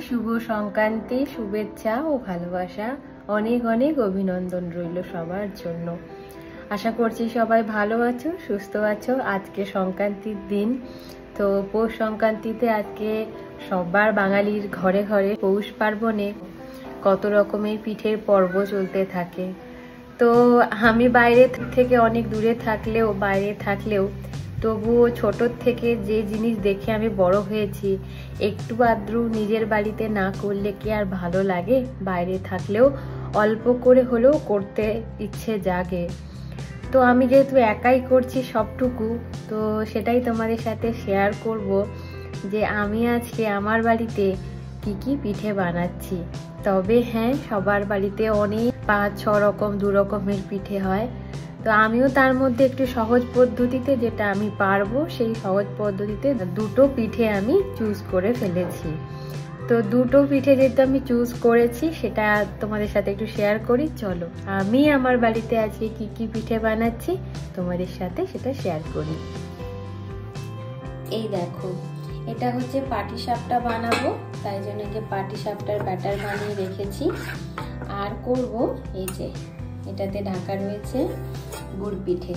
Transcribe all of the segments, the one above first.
শুভ সংক্রান্তি শুভেচ্ছা ও ভালোবাসা, অনেক অনেক অভিনন্দন রইল সবার জন্য। আশা করছি সবাই ভালো আছো, সুস্থ আছো। আজকে সংক্রান্তির দিন, তো পৌষ সংক্রান্তিতে আজকে সবার বাঙালির ঘরে ঘরে পৌষ পার্বণে কত রকমের পিঠের পর্ব চলতে থাকে। তো আমি বাইরে থেকে অনেক দূরে থাকলেও তবুও ছোটোর থেকে যে জিনিস দেখে আমি বড় হয়েছি, একটু আদ্রু নিজের বাড়িতে না করলে কি আর ভালো লাগে? বাইরে থাকলেও অল্প করে হলেও করতে ইচ্ছে জাগে। তো আমি যেহেতু একাই করছি সবটুকু, তো সেটাই তোমাদের সাথে শেয়ার করব যে আমি আজকে আমার বাড়িতে কি কি পিঠে বানাচ্ছি। তবে হ্যাঁ, সবার বাড়িতে অনেক 5-6 রকম 2 রকমের পিঠে হয়। তো আমিও তার মধ্যে একটু সহজ পদ্ধতিতে, যেটা আমি পারবো সেই সহজ পদ্ধতিতে দুটো পিঠে আমি চুজ করে ফেলেছি। তো দুটো পিঠে যেহেতু আমি চুজ করেছি, সেটা তোমাদের সাথে একটু শেয়ার করি। চলো আমি আমার বাড়িতে আজকে কি কি পিঠে বানাচ্ছি তোমাদের সাথে সেটা শেয়ার করি। এই দেখো, এটা হচ্ছে পাটিসাপটা বানাবো, তাই জন্য যে পাটিসাপটার ব্যাটার বানিয়ে রেখেছি। আর করব এই যে এটাতে ঢাকা রয়েছে গুড় পিঠে।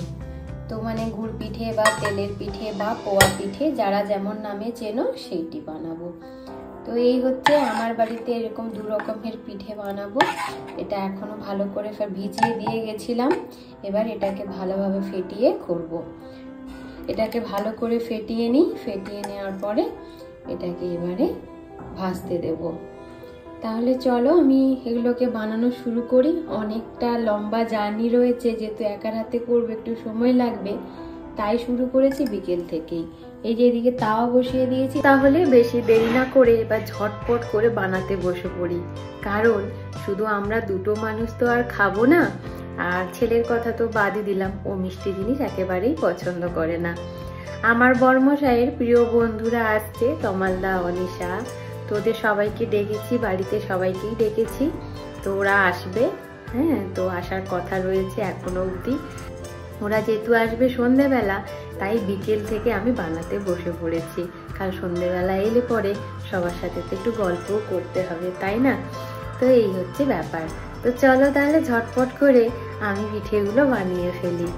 তো মানে গুড় পিঠে বা তেলের পিঠে বা পোয়া পিঠে, যারা যেমন নামে চেনো সেইটি বানাবো। তো এই হচ্ছে আমার বাড়িতে এরকম 2 রকমের পিঠে বানাবো। এটা এখনো ভালো করে ভিজিয়ে দিয়ে গেছিলাম। এবার এটাকে ভালোভাবে ফেটিয়ে করব। এটাকে ভালো করে ফেটিয়ে নিই। ফেটিয়ে নেওয়ার পরে এটাকে এবারে ভাজতে দেব। তাহলে চলো আমি এগুলোকে বানানো শুরু করি। অনেকটা লম্বা জার্নি রয়েছে, যেহেতু একার হাতে করবো একটু সময় লাগবে, তাই শুরু করেছি বিকেল থেকেই। এই যে এদিকে তাওয়া বসিয়ে দিয়েছি, তাহলে বেশি দেরি না করে এবার ঝটপট করে বানাতে বসে পড়ি। কারণ শুধু আমরা দুটো মানুষ তো আর খাবো না। আর ছেলের কথা তো বাদই দিলাম, ও মিষ্টি জিনিস একেবারেই পছন্দ করে না। আমার বর্মশাইয়ের প্রিয় বন্ধুরা আসছে, তমালদা, অনিশা, তো ওদের সবাইকে ডেকেছি, বাড়িতে সবাইকেই ডেকেছি। তো ওরা আসবে, হ্যাঁ, তো আসার কথা রয়েছে এখনো অবধি। ওরা যেহেতু আসবে সন্ধেবেলা, তাই বিকেল থেকে আমি বানাতে বসে পড়েছি। কারণ সন্ধেবেলা এলে পরে সবার সাথে তো একটু গল্পও করতে হবে, তাই না? তো এই হচ্ছে ব্যাপার। তো চলো তাহলে ঝটপট করে আমি পিঠেগুলো বানিয়ে ফেলি।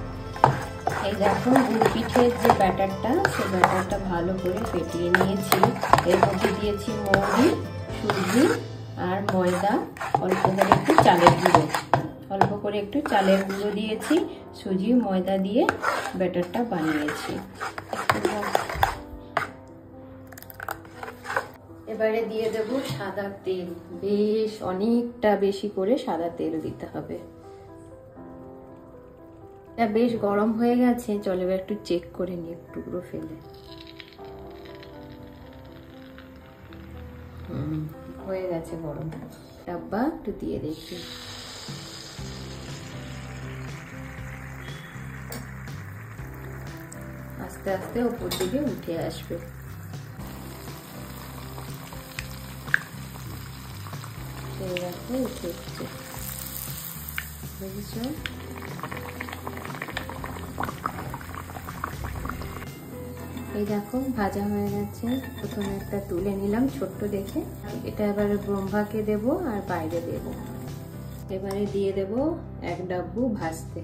এই দেখো, গুড় পিঠের যে ব্যাটারটা, সেই ব্যাটারটা ভালো করে ফেটিয়ে নিয়েছি। এর মধ্যে দিয়েছি মৌরি, সুজি আর ময়দা, অল্প করে একটু চালের গুঁড়ো দিয়েছি। সুজি ময়দা দিয়ে ব্যাটারটা বানিয়েছি। এবারে দিয়ে দেব সাদা তেল। বেশ অনেকটা বেশি করে সাদা তেল দিতে হবে। এটা বেশ গরম হয়ে গেছে, চলো এবার একটু চেক করে নিই, টুকরো ফেলে। হয়ে গেছে গরম। ডাব্বা একটু দিয়ে দেখি। আস্তে আস্তে উপর দিকে উঠে আসবে। উঠে উঠছে, বুঝেছ? এই দেখো ভাজা হয়ে গেছে। প্রথমে একটা তুলে নিলাম ছোট্ট দেখে। এটা এবারে ব্রহ্মাকে দেব আর বাইরে দেব। এবারে দিয়ে দেব 1 ডাব্বু ভাজতে।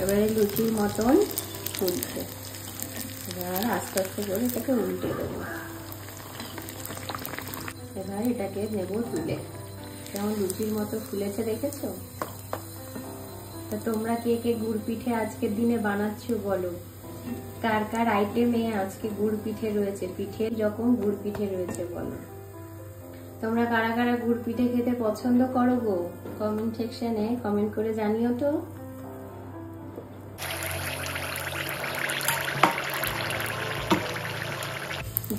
এবারে লুচির মতন ফুলছে। এবার আস্তে আস্তে করে এটাকে উল্টে দেবো। এবার এটাকে নেব তুলে। কেমন লুচির মতো ফুলেছে, দেখেছো? তা তোমরা কে কে গুড় পিঠে আজকের দিনে বানাচ্ছো বলো। কার কার আইটেমে আজকে গুড় পিঠে রয়েছে, পিঠে যখন গুড় পিঠে রয়েছে বলো। তোমরা কারা কারা গুড় পিঠে খেতে পছন্দ করো গো? কমেন্ট সেকশনে কমেন্ট করে জানিও তো।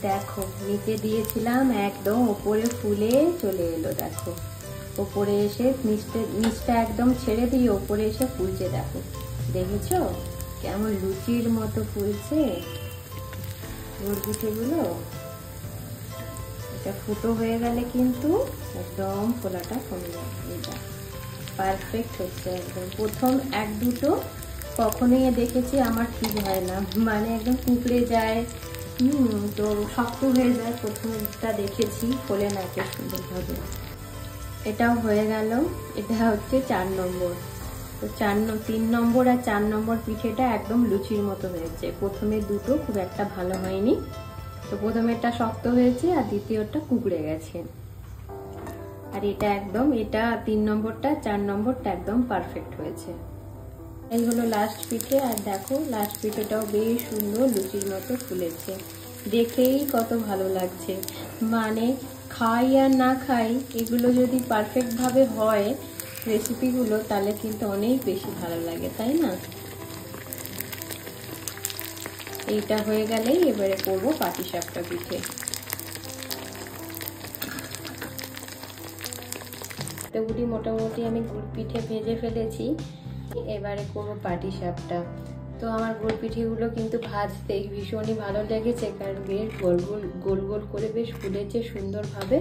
দেখো নিচে দিয়েছিলাম, একদম ওপরে ফুলে চলে এলো। দেখো ওপরে এসে নিচটা একদম ছেড়ে দিয়ে ওপরে এসে ফুলছে। দেখো দেখেছো কেমন লুচির মতো ফুলছে গুড় পিঠেগুলো। এটা ফুটো হয়ে গেলে কিন্তু একদম ফোলাটা কমে যাবে। এটা পারফেক্ট হচ্ছে একদম। প্রথম এক দুটো কখনোই দেখেছি আমার ঠিক হয় না, মানে একদম কুকড়ে যায়, তো শক্ত হয়ে যায়। প্রথমটা দেখেছি ফোলে না এত সুন্দরভাবে। এটাও হয়ে গেল। এটা হচ্ছে 4 নম্বর। তো 3 নম্বর আর 4 নম্বর পিঠেটা একদম লুচির মতো হয়েছে। প্রথমে দুটো খুব একটা ভালো হয়নি, তো প্রথমেরটা শক্ত হয়েছে আর দ্বিতীয়টা কুকড়ে গেছে। আর এটা একদম, এটা 3 নম্বরটা 4 নম্বরটা একদম পারফেক্ট হয়েছে। এই হলো লাস্ট পিঠে। আর দেখো লাস্ট পিঠেটাও বেশ সুন্দর লুচির মতো ফুলেছে, দেখেই কত ভালো লাগছে। মানে খাই আর না খাই, এগুলো যদি পারফেক্ট ভাবে হয় রেসিপিগুলো, তাহলে কিন্তু অনেক বেশি ভালো লাগে, তাই না? এইটা হয়ে গেলেই এবারে করবো পাটিসাপটা পিঠে। এতগুলি মোটামুটি আমি গুড় পিঠে ভেজে ফেলেছি, এবারে করবো পাটিসাপটা। তো আমার গুড় পিঠেগুলো কিন্তু ভাজতে ভীষণই ভালো লেগেছে, কারণ বেশ গোল গোল করে বেশ ফুলেছে সুন্দরভাবে,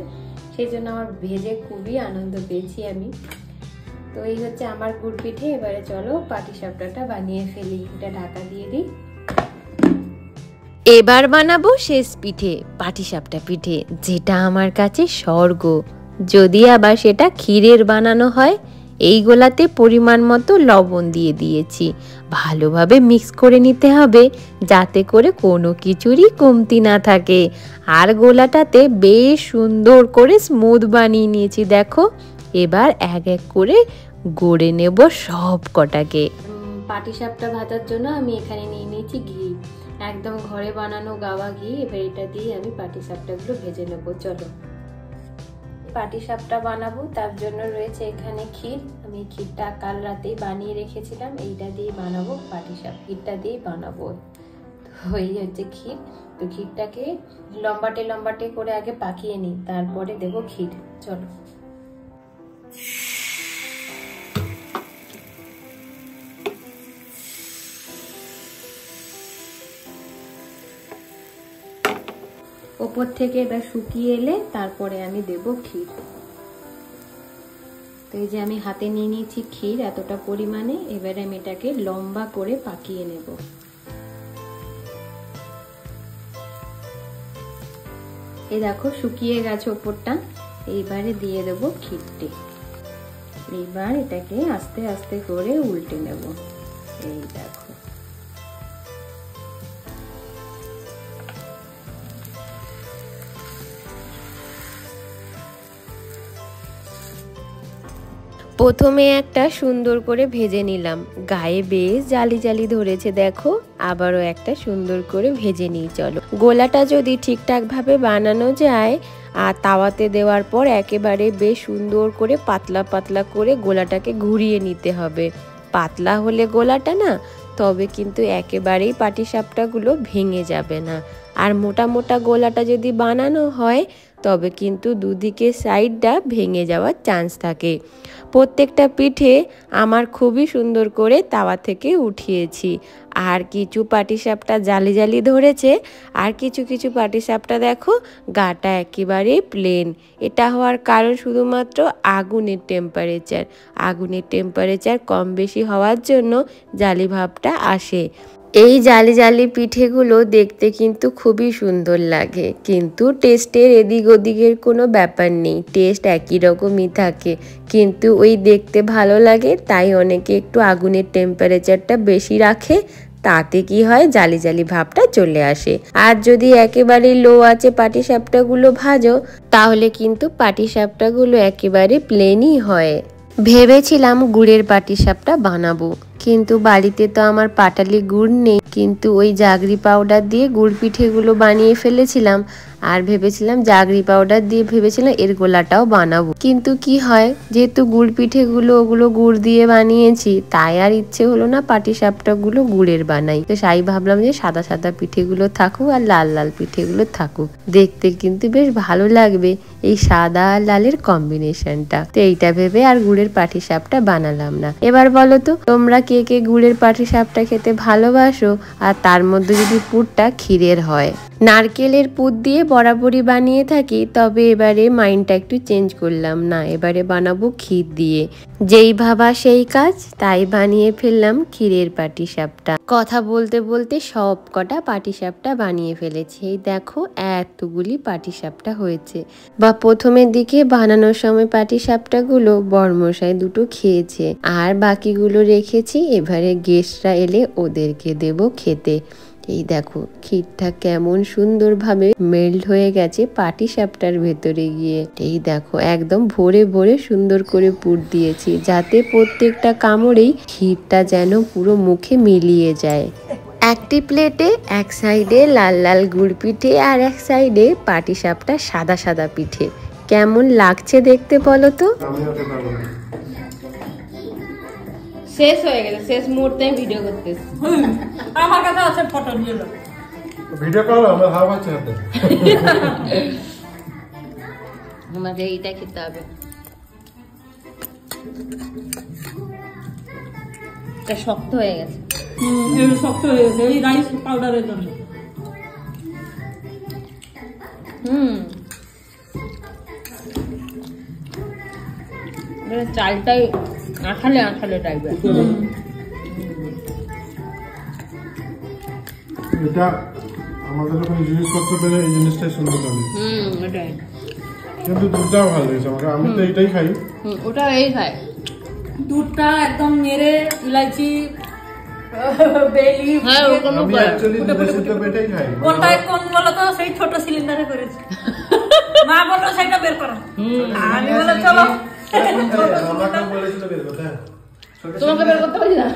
সেই জন্য আমার ভেজে খুবই আনন্দ পেয়েছি আমি। তো এই হচ্ছে আমার গুড় পিঠে। এবারে চলো পাটিসাপটাটা বানিয়ে ফেলি। এটা ঢাকা দিয়ে দিই। এবার বানাবো শেষ পিঠে, পাটিসাপটা পিঠে, যেটা আমার কাছে স্বর্গ। যদি আবার সেটা ক্ষীরের বানানো হয়। এই গোলাতে পরিমাণ মতো লবণ দিয়ে দিয়েছি, ভালোভাবে মিক্স করে নিতে হবে যাতে করে কোনো কিছুরই কমতি না থাকে। আর গোলাটাতে বেশ সুন্দর করে স্মুথ বানিয়ে নিয়েছি। দেখো এবার এক এক করে গড়ে নেব সব কটাকে। পাটিসাপটা ভাজার জন্য আমি এখানে নিয়ে নিয়েছি ঘি, একদম ঘরে বানানো গাওয়া ঘি। এবার এটা দিয়ে আমি পাটিসাপটাগুলো ভেজে নেব। চলো পাটিসাপটা বানাবো, তার জন্য রয়েছে এখানে ক্ষীর। আমি ক্ষীরটা কাল রাতেই বানিয়ে রেখেছিলাম, এইটা দিয়ে বানাবো পাটিসাপ, ক্ষীরটা দিয়েই বানাবো। তো এই হচ্ছে ক্ষীর। তো ক্ষীরটাকে লম্বাটে করে আগে পাকিয়ে নিই, তারপরে দেবো ক্ষীর। চলো ওপর থেকে এবার শুকিয়ে এলে তারপরে আমি দেব ক্ষীর। তো এই যে আমি হাতে নিয়ে নিয়েছি ক্ষীর এতটা পরিমাণে। এবারে আমি এটাকে লম্বা করে পাকিয়ে নেব। এই দেখো শুকিয়ে গেছে ওপরটা। এইবারে দিয়ে দেব ক্ষীরটি। এইবার এটাকে আস্তে আস্তে করে উল্টে নেব। এই দেখো প্রথমে একটা সুন্দর করে ভেজে নিলাম, গায়ে বেশ জালি জালি ধরেছে। দেখো আবারও একটা সুন্দর করে ভেজে নিই। চলো গোলাটা যদি ঠিকঠাক ভাবে বানানো যায়, আর তাওয়াতে দেওয়ার পর একেবারে বেশ সুন্দর করে পাতলা পাতলা করে গোলাটাকে ঘুরিয়ে নিতে হবে। পাতলা হলে গোলাটা না, তবে কিন্তু একেবারেই পাটিসাপটাগুলো ভেঙে যাবে না। আর মোটা মোটা গোলাটা যদি বানানো হয়, তবে কিন্তু দুদিকে সাইডটা ভেঙে যাওয়ার চান্স থাকে। প্রত্যেকটা পিঠে আমার খুবই সুন্দর করে তাওয়া থেকে উঠিয়েছি। আর কিছু পাটিসাপটা জালি জালি ধরেছে, আর কিছু কিছু পাটিসাপটা দেখো গাটা একেবারেই প্লেন। এটা হওয়ার কারণ শুধুমাত্র আগুনের টেম্পারেচার কম বেশি হওয়ার জন্য জালি ভাবটা আসে। এই জালি জালি পিঠেগুলো দেখতে কিন্তু খুবই সুন্দর লাগে, কিন্তু টেস্টের এদিক ওদিকের কোনো ব্যাপার নেই, টেস্ট একই রকমই থাকে। কিন্তু ওই দেখতে ভালো লাগে, তাই অনেকে একটু আগুনের টেম্পারেচারটা বেশি রাখে, তাতে কি হয় জালি জালি ভাবটা চলে আসে। আর যদি একেবারে লো আছে পাটিসাপটাগুলো ভাজো, তাহলে কিন্তু পাটিসাপটাগুলো একেবারে প্লেনই হয়। ভেবেছিলাম গুড়ের পাটিসাপটা বানাবো, কিন্তু বাড়িতে তো আমার পাটালি গুড় নেই। কিন্তু ওই জাগরি পাউডার দিয়ে গুড় পিঠেগুলো বানিয়ে ফেলেছিলাম। আর ভেবেছিলাম জাগরি পাউডার দিয়ে ভেবেছিলাম এর গোলাটাও বানাবো, কিন্তু কি হয় যেহেতু গুড় পিঠেগুলো ওগুলো গুড় দিয়ে বানিয়েছি, তাই আর ইচ্ছে হলো না পাটিসাপটা গুলো গুড়ের বানাই। তো তাই ভাবলাম যে সাদা সাদা পিঠেগুলো থাকুক আর লাল লাল পিঠেগুলো থাকুক, দেখতে কিন্তু বেশ ভালো লাগবে এই সাদা আর লালের কম্বিনেশনটা। তো এইটা ভেবে আর গুড়ের পাটিসাপটা বানালাম না। এবার বলো তো তোমরা কে কে গুড়ের পাটিসাপটা খেতে ভালোবাসো, আর তার মধ্যে যদি পুরটা ক্ষীরের হয়। নারকেলের পুর দিয়ে বরাবরই বানিয়ে থাকি, তবে এবারে মাইন্ডটা একটু চেঞ্জ করলাম, না এবারে বানাবো ক্ষীর দিয়ে। যেই ভাবা সেই কাজ, তাই বানিয়ে ফেললাম ক্ষীরের পাটিসাপটা। কথা বলতে বলতে সব কটা পাটিসাপটা বানিয়ে ফেলেছি। এই দেখো এতগুলি পাটিসাপটা হয়েছে। বা প্রথমের দিকে বানানোর সময় পাটিসাপটাগুলো বরমশাই দুটো খেয়েছে, আর বাকিগুলো রেখেছি এবারে গেস্টরা এলে ওদেরকে দেব খেতে। এই দেখো ক্ষীরটা কেমন সুন্দরভাবে মেল্ট হয়ে গেছে পাটিসাপটার ভেতরে গিয়ে। এই দেখো একদম ভরে ভরে সুন্দর করে পুর দিয়েছি, যাতে প্রত্যেকটা কামড়েই ক্ষীরটা যেন পুরো মুখে মিলিয়ে যায়। একটি প্লেটে এক সাইডে লাল লাল গুড় পিঠে আর এক সাইডে পাটিসাপটা সাদা সাদা পিঠে। কেমন লাগছে দেখতে বলো তো? শেষ হয়ে গেছে, শেষ মুহূর্তে ভিডিও করতেছি। আমার কাছে আছে ফটো নিয়ে নাও, ভিডিও করো, আমরা হাওয়া পাচ্ছি হাতে। আমাকে এইটা খেতে হবে। এটা শক্ত হয়ে গেছে। এই শক্ত হয়ে গেছে এই রাইস পাউডারের জন্য। চালটাই আঠালে আঠালে টাইপের। এটা আমাদের যখন জিনিসপত্র পেলে এই জিনিসটাই সুন্দর লাগে। এটাই। কিন্তু দুধটাও ভালো হয়েছে আমাকে, আমি তো এইটাই খাই। ওটা এই খাই। দুধটা একদম নেড়ে ইলাইচি বেলি হ্যাঁ ওরকম আমি অ্যাকচুয়ালি দুধের সাথে এটাই খাই। কোনটায় কোন বলো তো, সেই ছোট সিলিন্ডারে করেছি। মা বললো সেটা বের করো, আমি বলে চলো আমাকে বলেছিল বের করতে। তোমাকে বের করতে পারি না।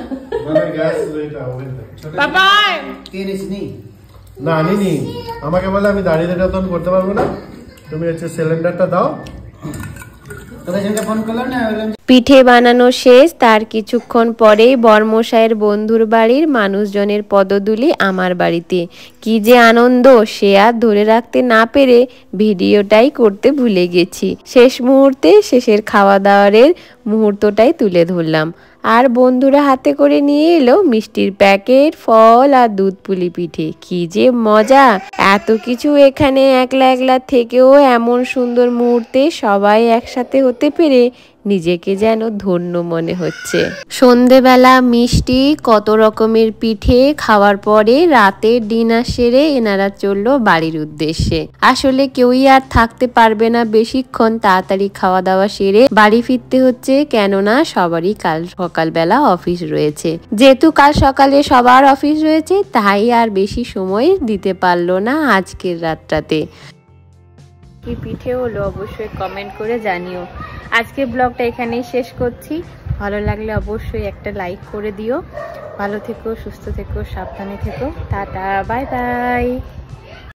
মানে গ্যাস এটা ওভেনটা পাপা না আনিনি, আমাকে বলে আমি দাঁড়িয়ে থেকে তখন করতে পারবো না, তুমি হচ্ছে সিলিন্ডারটা দাও। পিঠে বানানো শেষ, তার কিছুক্ষণ পরেই বরমশাইয়ের বন্ধুর বাড়ির মানুষজনের পদধূলি আমার বাড়িতে। কি যে আনন্দ, সে আর ধরে রাখতে না পেরে ভিডিওটাই করতে ভুলে গেছি। শেষ মুহূর্তে শেষের খাওয়া দাওয়ারের মুহূর্তটাই তুলে ধরলাম। আর বন্ধুরা হাতে করে নিয়ে এলো মিষ্টির প্যাকেট, ফল আর দুধ পুলি পিঠে। কি যে মজা! এত কিছু এখানে একলা একলা থেকেও এমন সুন্দর মুহূর্তে সবাই একসাথে হতে পেরে নিজেকে যেন ধন্য মনে হচ্ছে। সন্ধেবেলা মিষ্টি কত রকমের পিঠে খাওয়ার পরে রাতের ডিনার সেরে এনারা চললো বাড়ির উদ্দেশ্যে। আসলে কেউই আর থাকতে পারবে না বেশিক্ষণ, তাড়াতাড়ি খাওয়া দাওয়া সেরে বাড়ি ফিরতে হচ্ছে, কেননা সবারই কাল সকালবেলা অফিস রয়েছে। যেহেতু কাল সকালে সবার অফিস রয়েছে, তাই আর বেশি সময় দিতে পারলো না আজকের রাতটাতে। কি পিঠে হলো অবশ্যই কমেন্ট করে জানিও। আজকে ব্লগটা এখানেই শেষ করছি। ভালো লাগলে অবশ্যই একটা লাইক করে দিও। ভালো থেকো, সুস্থ থেকো, সাবধানে থেকো। Tata, bye bye.